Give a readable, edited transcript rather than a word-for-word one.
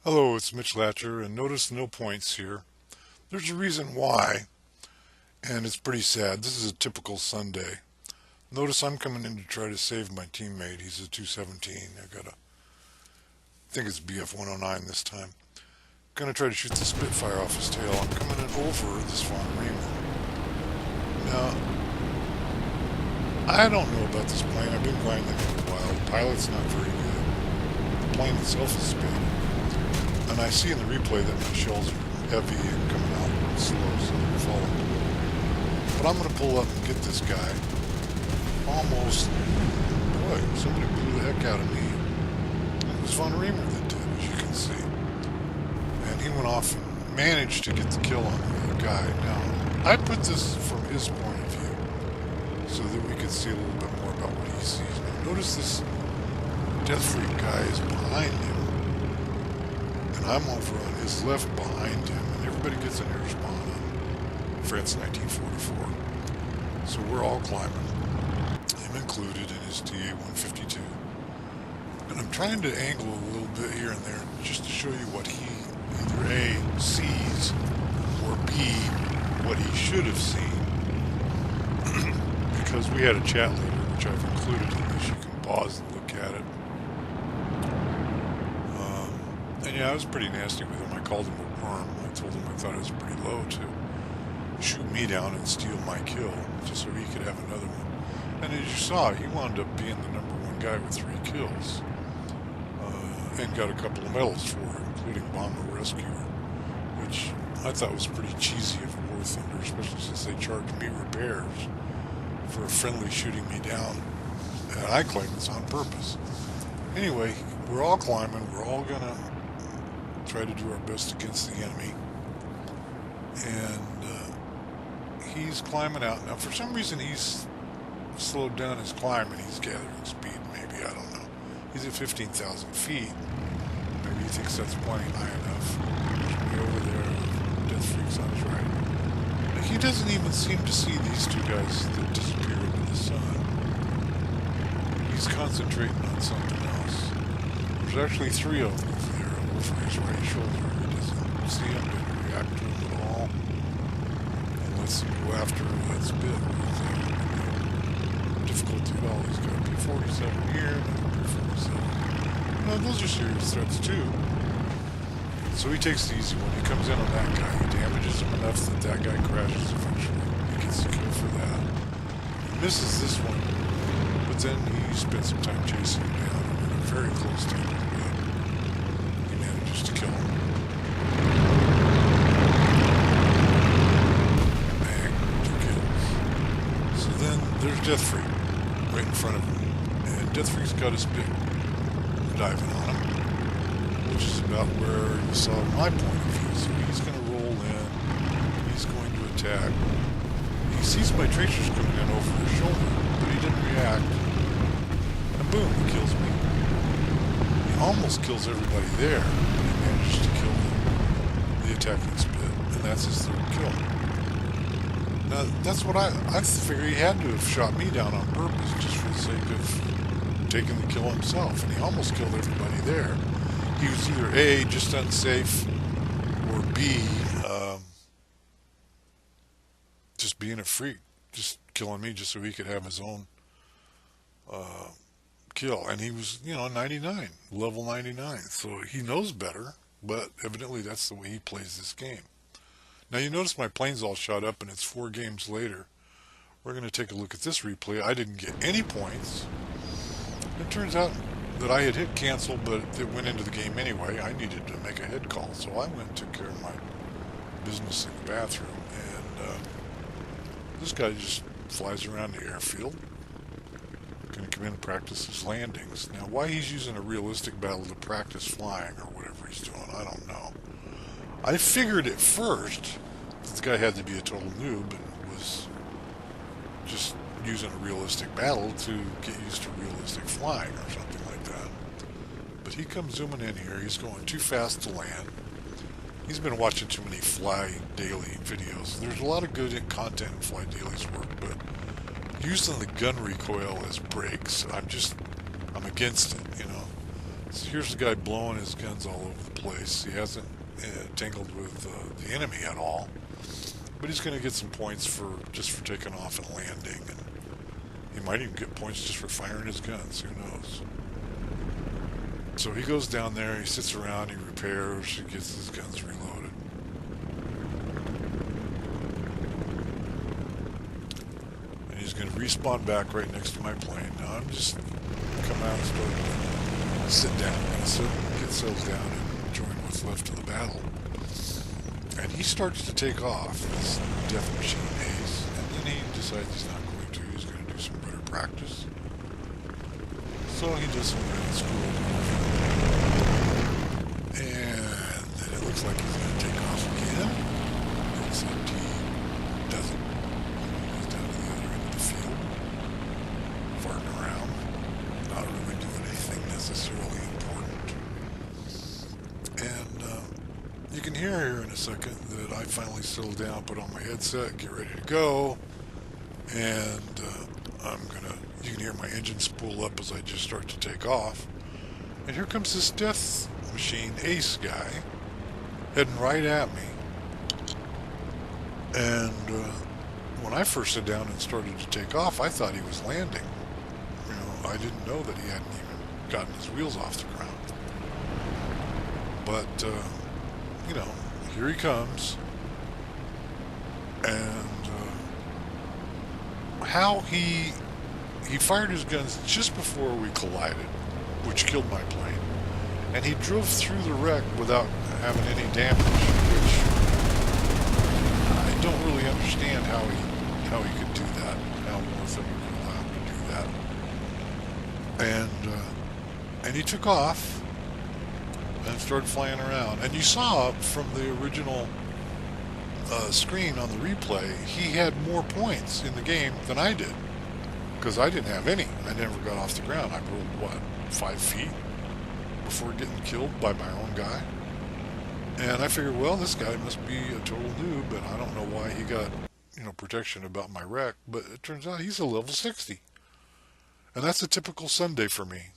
Hello, it's Mitch Latcher, and notice no points here. There's a reason why, and it's pretty sad. This is a typical Sunday. Notice I'm coming in to try to save my teammate. He's a 217. I think it's BF 109 this time. Gonna try to shoot the Spitfire off his tail. I'm coming in over this Von Riemann. Now, I don't know about this plane. I've been flying it for a while. The pilot's not very good. The plane itself is spinning. And I see in the replay that my shells are heavy and coming out slow, so they're falling. But I'm going to pull up and get this guy. Almost. Boy, somebody blew the heck out of me. It was Von Riemer that did, as you can see. And he went off and managed to get the kill on the other guy. Now, I put this from his point of view so that we could see a little bit more about what he sees. Now, notice this Death Freak guy is behind him. And I'm over on his left behind him, and everybody gets an air spawn on France 1944. So we're all climbing, him included in his TA-152. And I'm trying to angle a little bit here and there just to show you what he either A, sees, or B, what he should have seen. Because we had a chat later, which I've included in this. You can pause and look at it. And yeah, I was pretty nasty with him. I called him a worm. I told him I thought it was pretty low to shoot me down and steal my kill, just so he could have another one. And as you saw, he wound up being the #1 guy with 3 kills. And got a couple of medals for it, including Bomber Rescuer, which I thought was pretty cheesy of War Thunder, especially since they charged me repairs for a friendly shooting me down. And I claim it's on purpose. Anyway, we're all climbing. We're all going to try to do our best against the enemy. And he's climbing out. Now, for some reason, he's slowed down his climb and he's gathering speed, maybe. I don't know. He's at 15,000 feet. Maybe he thinks that's plenty high enough. There's me over there. Death Freak's on his right. Now, he doesn't even seem to see these 2 guys that disappear into the sun. He's concentrating on something else. There's actually 3 of them over there over his right shoulder. He doesn't see him, didn't react to him at all. And lets him go after that spit with no difficulty at all. He's got a P-47 here, another P-47. No, those are serious threats too. So he takes the easy one. He comes in on that guy. He damages him enough that that guy crashes eventually. He gets the kill for that. He misses this one, but then he spends some time chasing him down. And they're very close to him. He manages to kill him. Bang, 2 kills. So then there's Death Freak right in front of him. And Death Freak's got his big diving on him, which is about where you saw my point of view. So he's going to roll in. He's going to attack. He sees my tracers coming in over his shoulder, but he didn't react. And boom, he kills me. He almost kills everybody there, but he manages to kill the attacking spit, and that's his 3rd kill. Now, that's what I figure he had to have shot me down on purpose just for the sake of taking the kill himself, and he almost killed everybody there. He was either A, just unsafe, or B, just being a freak, just killing me just so he could have his own kill. And he was, 99, level 99, so he knows better, but evidently that's the way he plays this game. Now you notice my plane's all shot up and it's 4 games later. We're going to take a look at this replay. I didn't get any points. It turns out that I had hit cancel, but it went into the game anyway. I needed to make a head call, so I went and took care of my business in the bathroom. And this guy just flies around the airfield. Going to come in and practice his landings. Now, why he's using a realistic battle to practice flying or whatever he's doing, I don't know. I figured at first that the guy had to be a total noob and was just using a realistic battle to get used to realistic flying or something like that. But he comes zooming in here. He's going too fast to land. He's been watching too many Fly Daily videos. There's a lot of good content in Fly Daily's work, but using the gun recoil as brakes, I'm against it, So here's the guy blowing his guns all over the place. He hasn't tangled with the enemy at all, but he's going to get some points for just for taking off and landing, and he might even get points just for firing his guns. Who knows? So he goes down there, he sits around, he repairs, he gets his guns reloaded. And he's going to respawn back right next to my plane. Now I'm just come out and start to sit down and get settled down and join what's left of the battle. And he starts to take off, this Death Machine Ace, and then he decides he's not going to. He's going to do some better practice. So he does some grand school. And then it looks like he's going to take off again, except he doesn't. He's down to the other end of the field, farting around, not really doing anything necessarily important. And you can hear here in a second that I finally settle down, put on my headset, get ready to go, and you can hear my engine spool up as I just start to take off. And here comes this Death Machine Ace guy heading right at me. And when I first sat down and started to take off, I thought he was landing. You know, I didn't know that he hadn't even gotten his wheels off the ground. But, you know, here he comes. And how he fired his guns just before we collided, which killed my plane. And he drove through the wreck without having any damage, which I don't really understand how he could do that, how Northrop would allow him to do that. And he took off and started flying around. And you saw from the original screen on the replay, he had more points in the game than I did, because I didn't have any. I never got off the ground. I rolled, 5 feet before getting killed by my own guy. And I figured, well, this guy must be a total noob, and I don't know why he got, protection about my wreck, but it turns out he's a level 60. And that's a typical Sunday for me.